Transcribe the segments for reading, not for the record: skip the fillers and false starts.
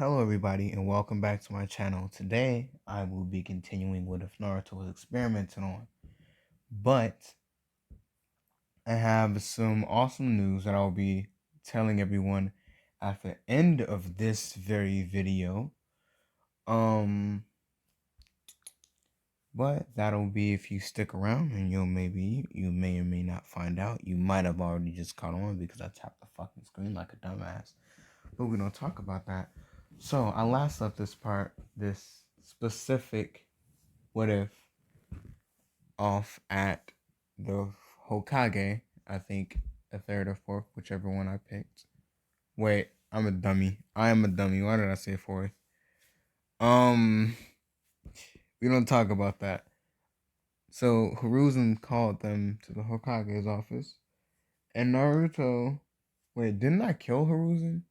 Hello everybody and welcome back to my channel. Today I will be continuing with if Naruto was experimented on. But I have some awesome news that I'll be telling everyone at the end of this very video. But that'll be if you stick around and you may or may not find out. You might have already just caught on because I tapped the fucking screen like a dumbass. But we don't talk about that. So I last left this specific what if off at the Hokage, I think a third or fourth, whichever one I picked. Wait, I'm a dummy. I am a dummy. Why did I say fourth? Um, we don't talk about that. So Hiruzen called them to the Hokage's office, and Naruto. Wait, didn't I kill Hiruzen?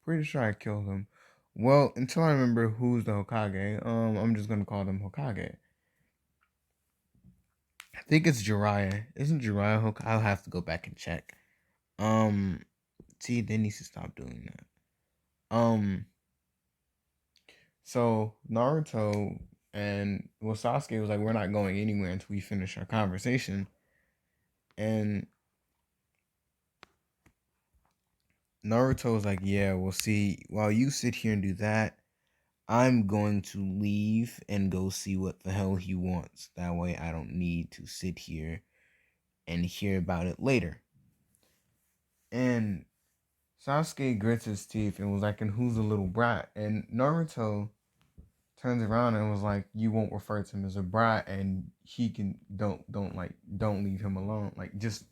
Pretty sure I killed him. Well, until I remember who's the Hokage, I'm just gonna call them Hokage. I think it's Jiraiya. Isn't Jiraiya Hokage? I'll have to go back and check. See, they need to stop doing that. So Naruto and Sasuke was like, we're not going anywhere until we finish our conversation. And Naruto was like, yeah, we'll see. While you sit here and do that, I'm going to leave and go see what the hell he wants. That way I don't need to sit here and hear about it later. And Sasuke grits his teeth and was like, and who's the little brat? And Naruto turns around and was like, you won't refer to him as a brat, and he can don't leave him alone. Like, just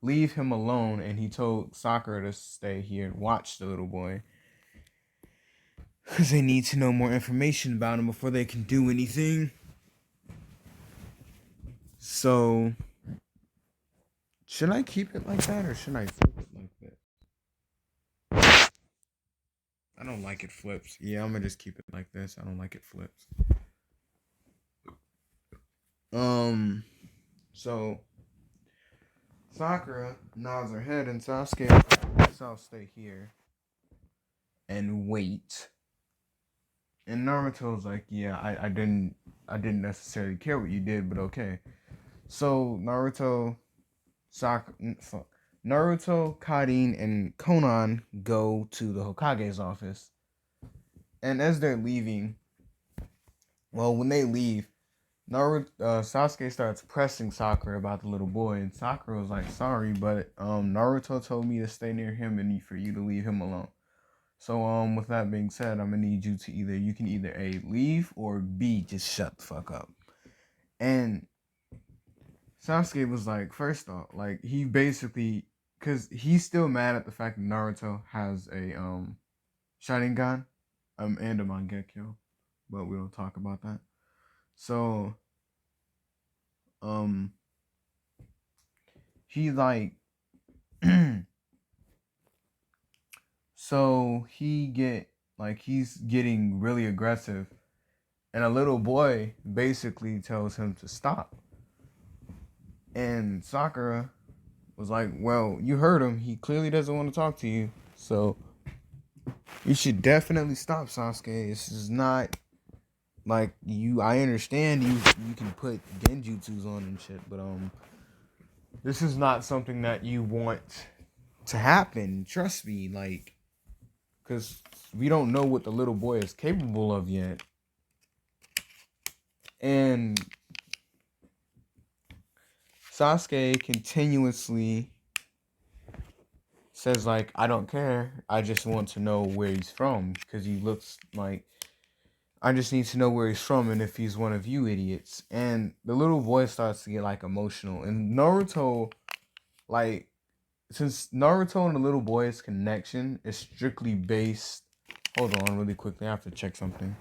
leave him alone. And he told Sakura to stay here and watch the little boy, because they need to know more information about him before they can do anything. So should I keep it like that or should I flip it like that? I don't like it flips. Yeah, I'm gonna just keep it like this. I don't like it flips. So Sakura nods her head and Sasuke, I guess I'll stay here and wait. And Naruto's like, yeah, I didn't necessarily care what you did, but okay. So Naruto, Karin, and Konan go to the Hokage's office. And as they're leaving, well, when they leave, Sasuke starts pressing Sakura about the little boy, and Sakura was like, "Sorry, but Naruto told me to stay near him and for you to leave him alone." So with that being said, I'm gonna need you to either A, leave, or B, just shut the fuck up. And Sasuke was like, first off, like he basically, cause he's still mad at the fact that Naruto has a Sharingan, and a Mangekyo, but we don't talk about that. So he like so he's getting really aggressive, and a little boy basically tells him to stop. And Sakura was like, well, you heard him, he clearly doesn't want to talk to you, so you should definitely stop, Sasuke. This is not like I understand you can put genjutsus on and shit, but this is not something that you want to happen. Trust me, like, because we don't know what the little boy is capable of yet. And Sasuke continuously says, like, I don't care. I just want to know where he's from, because he looks like, I just need to know where he's from and if he's one of you idiots. And the little boy starts to get, like, emotional. And Naruto, like, since Naruto and the little boy's connection is strictly based... Hold on really quickly. I have to check something.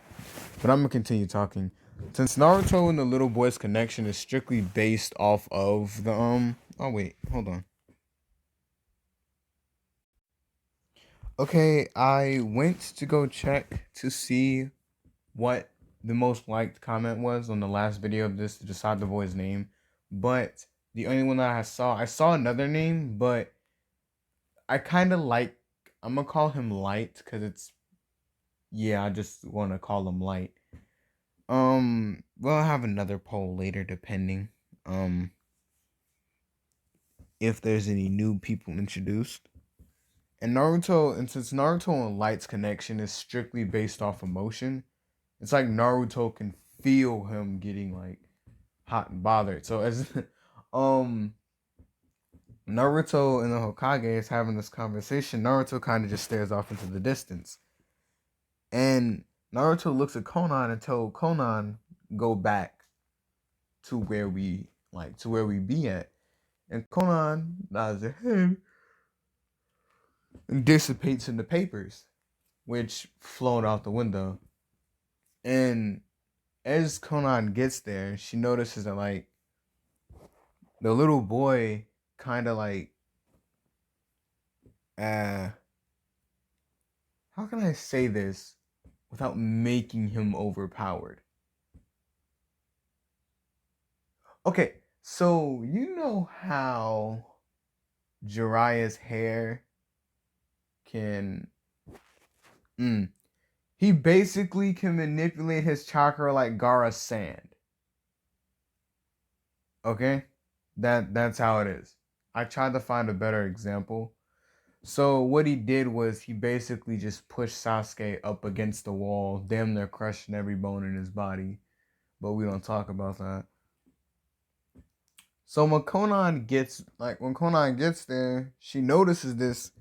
But I'm going to continue talking. Since Naruto and the little boy's connection is strictly based off of the... Oh, wait. Hold on. Okay, I went to go check to see what the most liked comment was on the last video of this to decide the boy's name. But the only one that I saw another name, but I kind of like... I'm going to call him Light because it's Yeah, I just want to call him Light. We'll have another poll later, depending um if there's any new people introduced. And since Naruto and Light's connection is strictly based off emotion, it's like Naruto can feel him getting like hot and bothered. So as um Naruto and the Hokage is having this conversation, Naruto kind of just stares off into the distance. And Naruto looks at Konan and tells Konan go back to where we be at. And Konan nods his head and dissipates in the papers, which float out the window. And as Konan gets there, she notices that like the little boy kind of like uh how can I say this without making him overpowered? Okay, so you know how Jiraiya's hair can he basically can manipulate his chakra like Gaara's sand. Okay? That's how it is. I tried to find a better example. So what he did was he basically just pushed Sasuke up against the wall, damn near crushing every bone in his body. But we don't talk about that. So when Konan gets there, she notices this,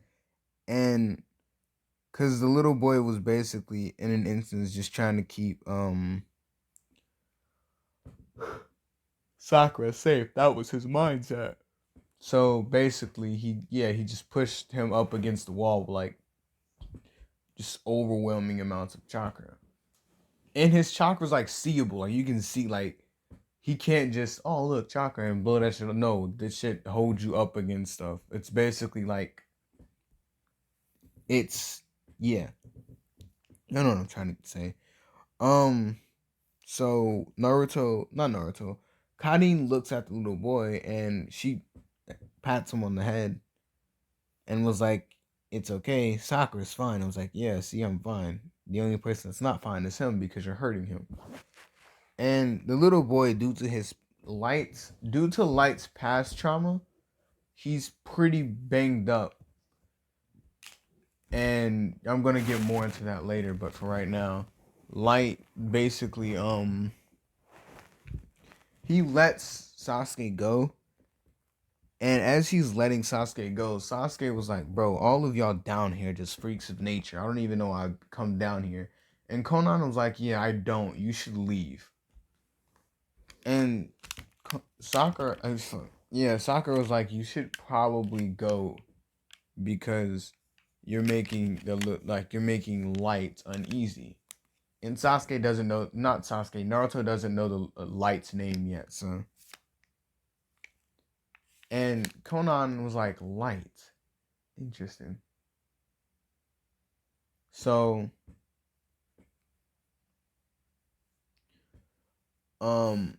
and because the little boy was basically in an instance just trying to keep Sakura safe. That was his mindset. So basically he just pushed him up against the wall with like just overwhelming amounts of chakra. And his chakra's like seeable. Like you can see like he can't just, oh look, chakra and blow that shit. No, this shit holds you up against stuff. It's basically like it's yeah. I don't know what I'm trying to say. Um so not Naruto. Karin looks at the little boy and she pats him on the head and was like, it's okay, Sakura's fine. I was like, yeah, see, I'm fine. The only person that's not fine is him because you're hurting him. And the little boy, due to Light's past trauma, he's pretty banged up. And I'm gonna get more into that later, but for right now, Light basically he lets Sasuke go. And as he's letting Sasuke go, Sasuke was like, bro, all of y'all down here just freaks of nature. I don't even know why I come down here. And Conan was like, yeah, I don't. You should leave. And Sakura was like, you should probably go because you're making Light uneasy. And Naruto doesn't know the Light's name yet, so. And Conan was like, Light. Interesting. So, Sasuke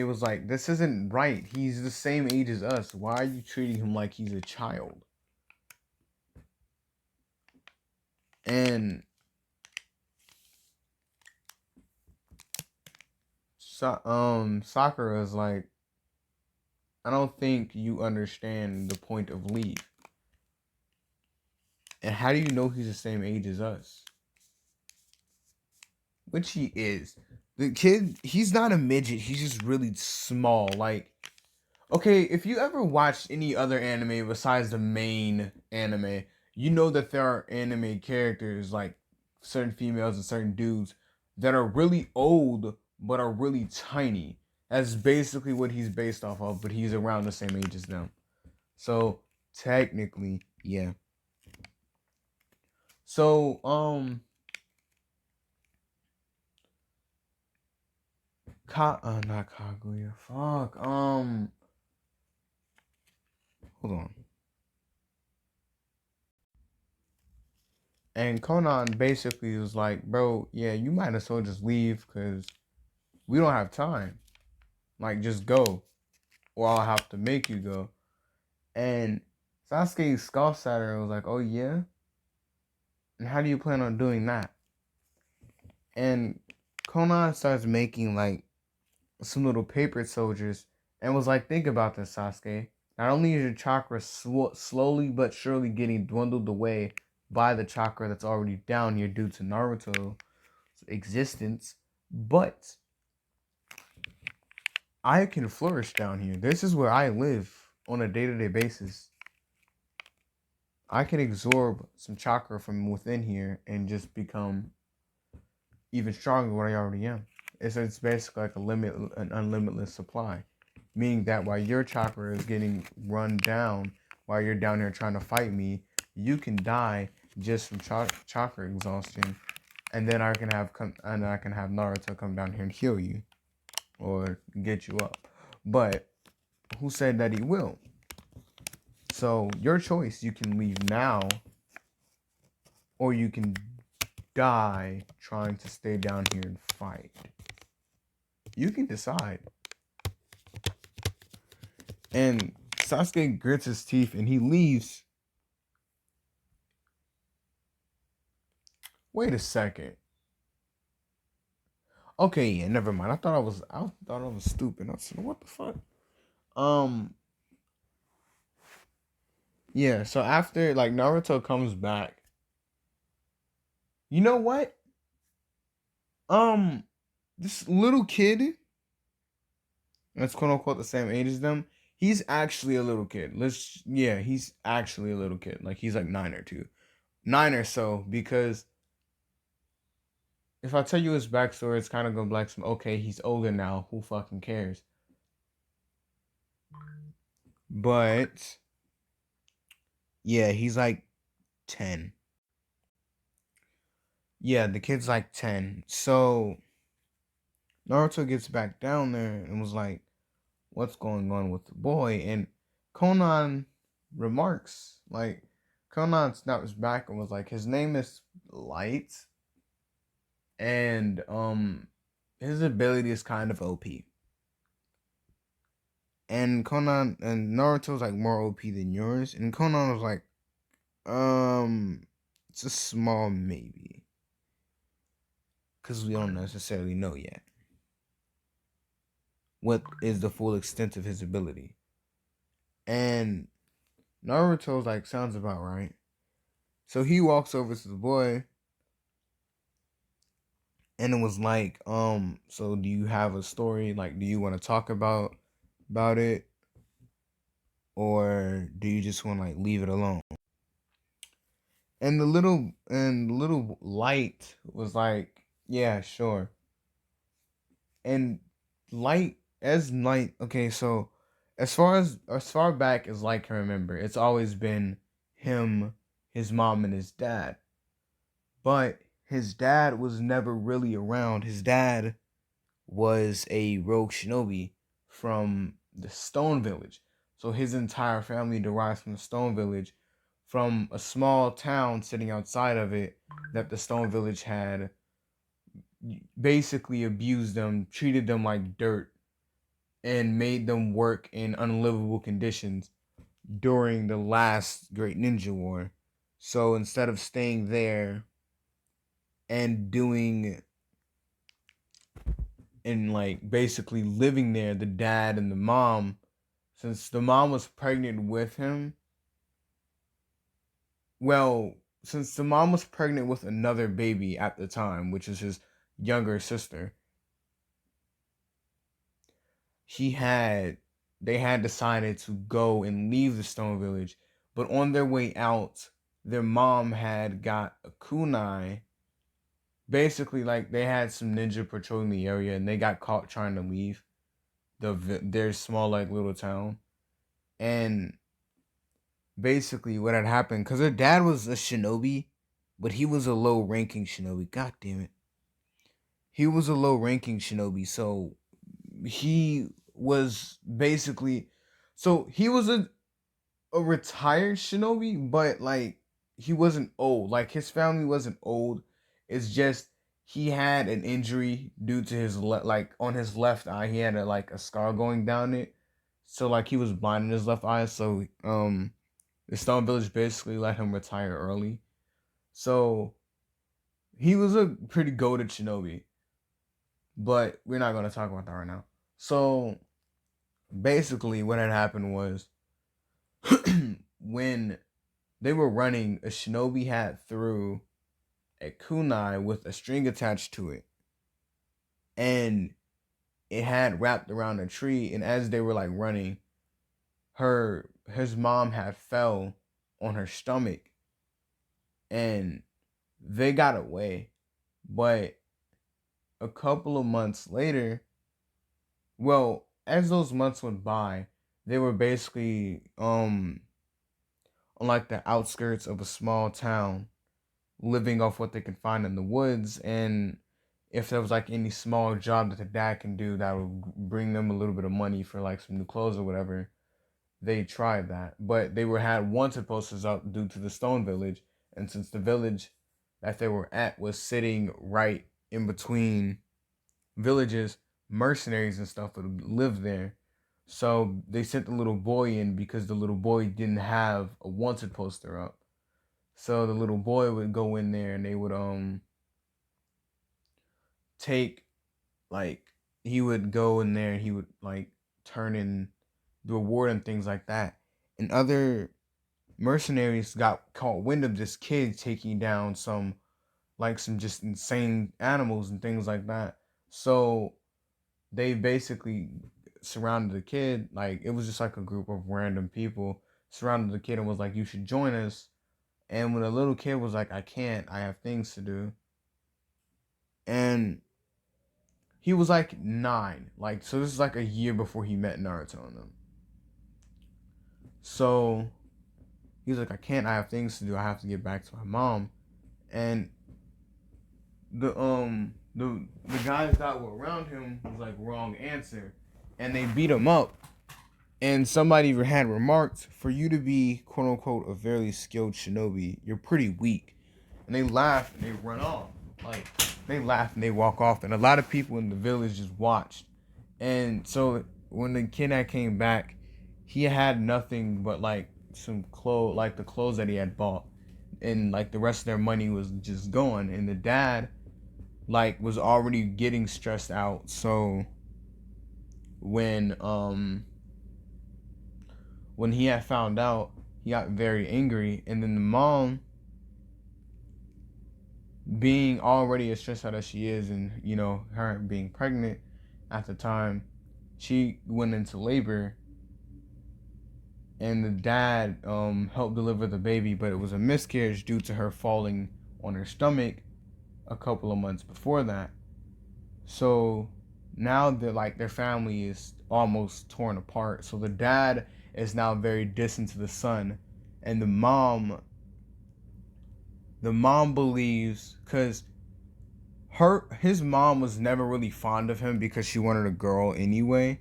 was like, this isn't right. He's the same age as us. Why are you treating him like he's a child? And Sakura is like, I don't think you understand the point of leave. And how do you know he's the same age as us? Which he is. The kid, he's not a midget. He's just really small. Like, okay, if you ever watched any other anime besides the main anime, you know that there are anime characters like certain females and certain dudes that are really old but are really tiny. That's basically what he's based off of, but he's around the same age as them. So technically, yeah. So not Kaguya. Fuck. Hold on. And Conan basically was like, bro, yeah, you might as well just leave because we don't have time. Like, just go, or I'll have to make you go. And Sasuke scoffs at her and was like, oh, yeah? And how do you plan on doing that? And Conan starts making like some little paper soldiers and was like, think about this, Sasuke. Not only is your chakra slowly but surely getting dwindled away by the chakra that's already down here due to Naruto's existence, but I can flourish down here. This is where I live on a day-to-day basis. I can absorb some chakra from within here and just become even stronger than what I already am. It's basically like an unlimited supply. Meaning that while your chakra is getting run down, while you're down here trying to fight me, you can die just from chakra exhaustion, and then I can have Naruto come down here and heal you or get you up. But who said that he will? So your choice. You can leave now, or you can die trying to stay down here and fight. You can decide. And Sasuke grits his teeth and he leaves. Wait a second. Okay, yeah, never mind. I thought I was stupid. I said, what the fuck? Um, yeah. So after like Naruto comes back, you know what? Um, this little kid that's quote unquote the same age as them. He's actually a little kid. He's actually a little kid. Like he's like 9 or so. Because if I tell you his backstory, it's kind of gonna be like some okay, he's older now. Who fucking cares? But yeah, he's like 10. Yeah, the kid's like 10. So Naruto gets back down there and was like, what's going on with the boy? And Conan remarks, like, Conan snaps back and was like, his name is Light. And his ability is kind of OP. And Naruto's like more OP than yours. And Conan was like, it's a small maybe. Because we don't necessarily know yet what is the full extent of his ability. And Naruto's like, sounds about right. So he walks over to the boy and it was like, so do you have a story? Like, do you want to talk about it? Or do you just want to like leave it alone? And the little light was like, yeah, sure. And light, okay, so as far back as Light can remember, it's always been him, his mom, and his dad. But his dad was never really around. His dad was a rogue shinobi from the Stone Village. So his entire family derives from the Stone Village, from a small town sitting outside of it that the Stone Village had basically abused them, treated them like dirt, and made them work in unlivable conditions during the last Great Ninja War. So instead of staying there and doing and like basically living there, the dad and the mom, since the mom was pregnant with him, well, since the mom was pregnant with another baby at the time, which is his younger sister, he had they had decided to go and leave the Stone Village, but on their way out, their mom had got a kunai. Basically, like they had some ninja patrolling the area, and they got caught trying to leave their small like little town. And basically, what had happened, because her dad was a shinobi, but he was a low ranking shinobi. God damn it, he was a low ranking shinobi, so he was basically, so he was a retired shinobi, but like he wasn't old. Like his family wasn't old. It's just he had an injury due to his like on his left eye. He had like a scar going down it. So like he was blind in his left eye. So the Stone Village basically let him retire early. So he was a pretty goated shinobi, but we're not gonna talk about that right now. So basically, what had happened was when they were running, a shinobi had threw a kunai with a string attached to it, and it had wrapped around a tree. And as they were like running, his mom had fell on her stomach, and they got away. But a couple of months later, well, as those months went by, they were basically on like the outskirts of a small town, living off what they could find in the woods. And if there was like any small job that the dad can do that would bring them a little bit of money for like some new clothes or whatever, they tried that. But they were had wanted posters up due to the stone village, and since the village that they were at was sitting right in between villages, mercenaries and stuff would live there. So they sent the little boy in because the little boy didn't have a wanted poster up. So the little boy would go in there and they would take, like, he would go in there and he would like turn in the reward and things like that. And other mercenaries got caught wind of this kid taking down some just insane animals and things like that. So they basically surrounded the kid. Like, it was just like a group of random people surrounded the kid and was like, you should join us. And when the little kid was like, I can't, I have things to do. And he was like 9. Like, so this is like a year before he met Naruto and them. So he was like, I can't, I have things to do. I have to get back to my mom. And the guys that were around him was like, wrong answer. And they beat him up. And somebody had remarked, for you to be quote unquote a very skilled shinobi, you're pretty weak. And they laugh and they run off. Like, they laugh and they walk off. And a lot of people in the village just watched. And so when the kid that came back, he had nothing but like some clothes, like the clothes that he had bought. And like the rest of their money was just gone. And the dad like was already getting stressed out. So when he had found out, he got very angry. And then the mom, being already as stressed out as she is, and you know, her being pregnant at the time, she went into labor. And the dad helped deliver the baby, but it was a miscarriage due to her falling on her stomach a couple of months before that. So now that like their family is almost torn apart. So the dad is now very distant to the son, and the mom believes, because his mom was never really fond of him because she wanted a girl anyway.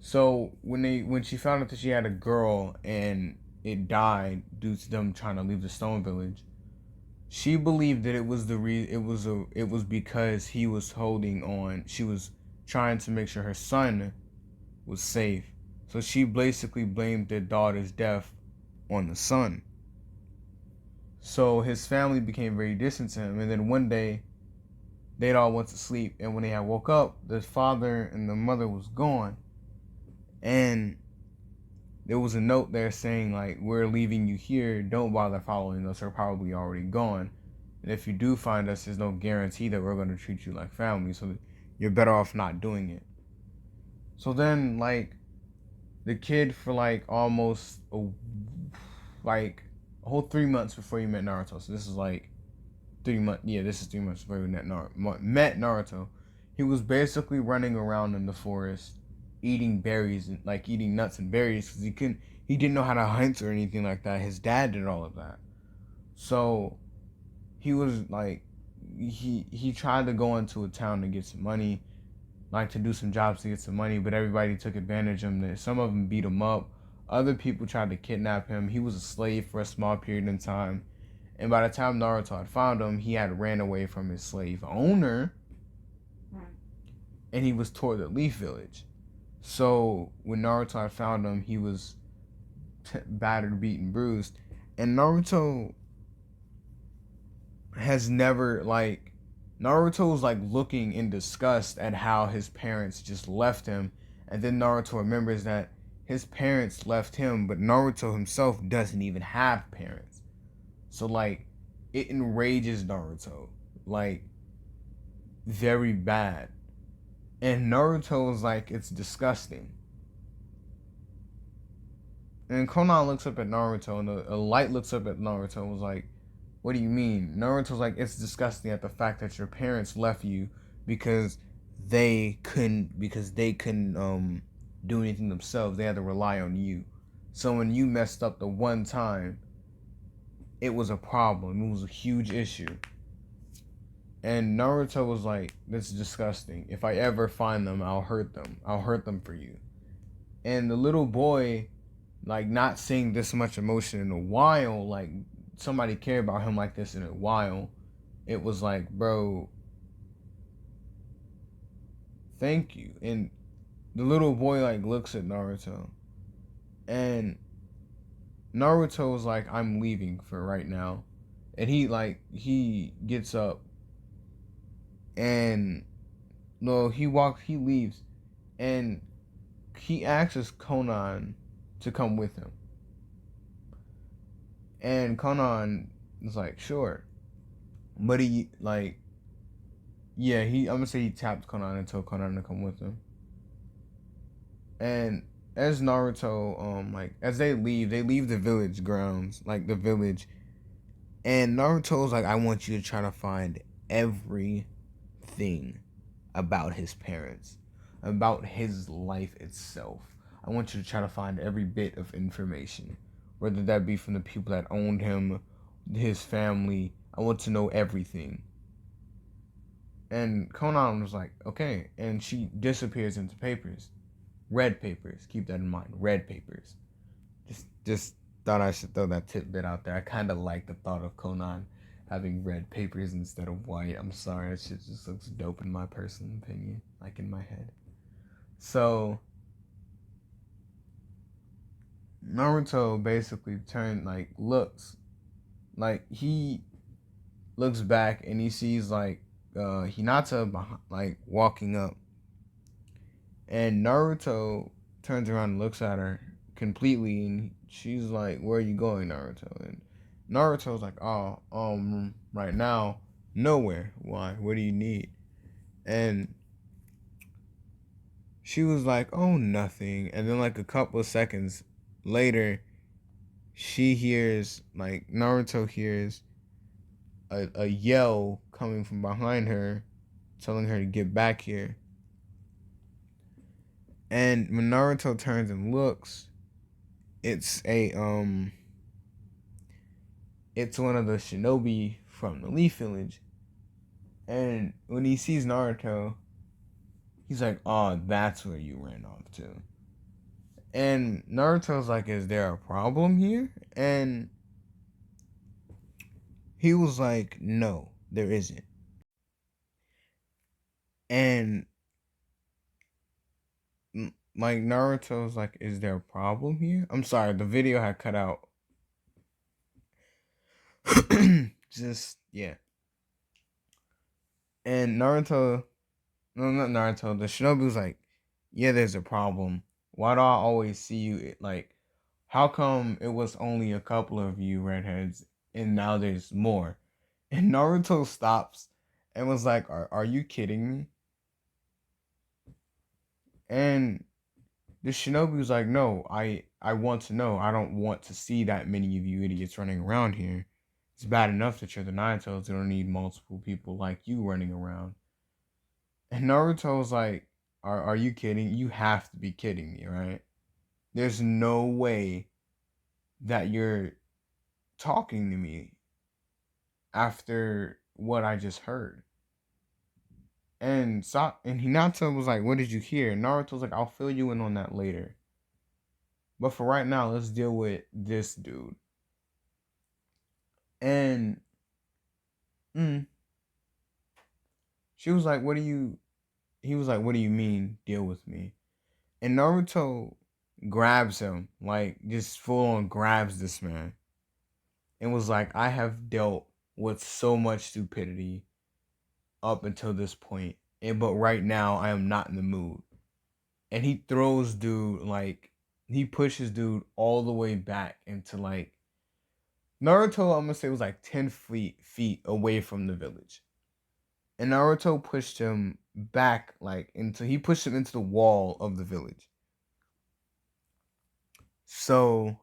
So when she found out that she had a girl and it died due to them trying to leave the stone village, she believed that it was it was because he was holding on. She was trying to make sure her son was safe. So she basically blamed their daughter's death on the son. So his family became very distant to him. And then one day, they'd all went to sleep. And when they had woke up, the father and the mother was gone. And there was a note there saying, like, we're leaving you here. Don't bother following us. We're probably already gone. And if you do find us, there's no guarantee that we're going to treat you like family. So you're better off not doing it. So then, like, the kid for, like, almost, a whole 3 months before he met Naruto. So this is, like, 3 months. Yeah, this is 3 months before he met Naruto. He was basically running around in the forest, eating berries and like eating nuts and berries because he didn't know how to hunt or anything like that. His dad did all of that. So he was like, he tried to go into a town to get some money, like to do some jobs to get some money, but everybody took advantage of him. Some of them beat him up. Other people tried to kidnap him. He was a slave for a small period in time. And by the time Naruto had found him, he had ran away from his slave owner. And he was toward the Leaf Village. So when Naruto had found him, he was battered, beaten, bruised. And Naruto has never like Naruto's like looking in disgust at how his parents just left him, and then Naruto remembers that his parents left him, but Naruto himself doesn't even have parents. So like it enrages Naruto like very bad. And Naruto is like it's disgusting. And Konan looks up at Naruto, and a light looks up at Naruto and was like, "What do you mean?" Naruto's like, "It's disgusting at the fact that your parents left you because they couldn't do anything themselves. They had to rely on you. So when you messed up the one time, it was a problem. It was a huge issue." And Naruto was like, "This is disgusting. If I ever find them, I'll hurt them. I'll hurt them for you." And the little boy, like not seeing this much emotion in a while, like somebody care about him like this in a while, it was like, bro, thank you. And the little boy like looks at Naruto, and Naruto was like, I'm leaving for right now. And he gets up, and no, he leaves, and he asks Conan to come with him. And Conan is like, sure. But he like, yeah, I'm gonna say he tapped Conan and told Conan to come with him. And as Naruto, like as they leave the village grounds, like the village, and Naruto's like, I want you to try to find everything about his parents, about his life itself. I want you to try to find every bit of information, whether that be from the people that owned him, his family. I want to know everything. And Conan was like, okay. And she disappears into papers. Red papers. Keep that in mind. Red papers. Just thought I should throw that tidbit out there. I kind of like the thought of Conan having red papers instead of white. I'm sorry. That shit just looks dope in my personal opinion. Like in my head. So, Naruto basically he looks back and he sees like Hinata like walking up, and Naruto turns around and looks at her completely, and she's like, "Where are you going, Naruto?" And Naruto's like, "Oh, right now, nowhere. Why? What do you need?" And she was like, "Oh, nothing." And then like a couple of seconds later, she hears like Naruto hears a yell coming from behind her, telling her to get back here. And when Naruto turns and looks, it's it's one of the shinobi from the Leaf Village. And when he sees Naruto, he's like, "Oh, that's where you ran off to." And Naruto's like, "Is there a problem here?" And he was like, "No, there isn't." And like Naruto's like, "Is there a problem here?" I'm sorry, the video had cut out. Just yeah. And Naruto, no, not Naruto. The Shinobi was like, "Yeah, there's a problem. Why do I always see you like? How come it was only a couple of you redheads and now there's more?" And Naruto stops and was like, "Are you kidding me?" And the Shinobi was like, "No, I want to know. I don't want to see that many of you idiots running around here. It's bad enough that you're the Ninetales. You don't need multiple people like you running around." And Naruto's like, are you kidding? You have to be kidding me, right? There's no way that you're talking to me after what I just heard." And Hinata was like, "What did you hear?" Naruto's like, "I'll fill you in on that later. But for right now, let's deal with this dude." And mm, she was like, "What do you?" He was like, "What do you mean, deal with me?" And Naruto grabs him, like just full on grabs this man, and was like, "I have dealt with so much stupidity up until this point. But right now I am not in the mood. And he throws dude like he pushes dude all the way back into like Naruto, I'm gonna say was like 10 feet away from the village. And Naruto pushed him back like into he pushed him into the wall of the village. So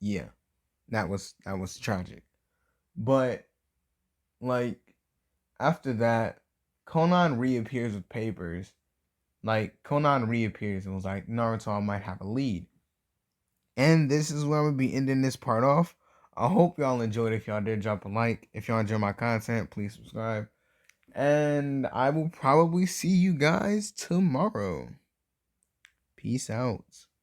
yeah, that was tragic. But like after that, Conan reappears with papers. Like Conan reappears and was like, Naruto, I might have a lead. And this is where I'm gonna be ending this part off. I hope y'all enjoyed. If y'all did, drop a like. If y'all enjoy my content, please subscribe. And I will probably see you guys tomorrow. Peace out.